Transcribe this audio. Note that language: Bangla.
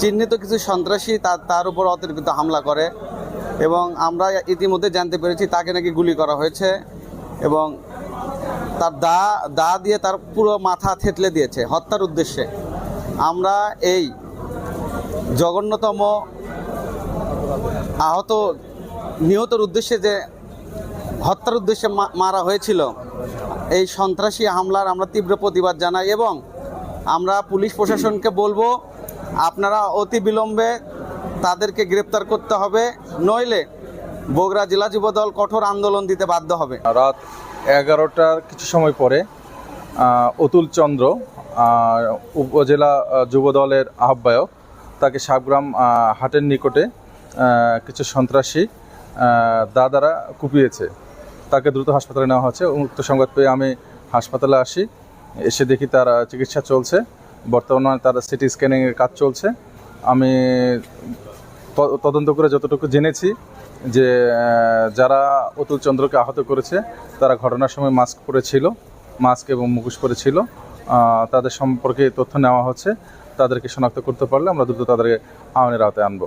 চিহ্নিত কিছু সন্ত্রাসী তার উপর অতিরিক্ত হামলা করে এবং আমরা ইতিমধ্যে জানতে পেরেছি তাকে নাকি গুলি করা হয়েছে এবং তার দা দিয়ে তার পুরো মাথা থেতলে দিয়েছে হত্যার উদ্দেশ্যে। আমরা এই জঘন্যতম নিহতের উদ্দেশ্যে যে হত্যার উদ্দেশ্যে মারা হয়েছিল এই সন্ত্রাসী হামলার আমরা তীব্র প্রতিবাদ জানাই এবং আমরা পুলিশ প্রশাসনকে বলবো আপনারা অতি বিলম্বে তাদেরকে গ্রেপ্তার করতে হবে, নইলে বগুড়া জেলা যুবদল কঠোর আন্দোলন দিতে বাধ্য হবে। রাত 11টার কিছু সময় পরে অতুল চন্দ্র উপজেলা যুবদলের আহ্বায়ক তাকে সাবগ্রাম হাটের নিকটে কিছু সন্ত্রাসী দ্বারা কুপিয়েছে। তাকে দ্রুত হাসপাতালে নেওয়া হচ্ছে। উক্ত সংবাদ পেয়ে আমি হাসপাতালে আসি, এসে দেখি তার চিকিৎসা চলছে। বর্তমানে তার সিটি স্ক্যানিংয়ের কাজ চলছে। আমি তদন্ত করে যতটুকু জেনেছি যে যারা অতুল চন্দ্রকে আহত করেছে তারা ঘটনার সময় মাস্ক এবং মুখোশ পরেছিল। তাদের সম্পর্কে তথ্য নেওয়া হচ্ছে। তাদেরকে শনাক্ত করতে পারলে আমরা দ্রুত তাদেরকে আইনের আওতায় আনবো।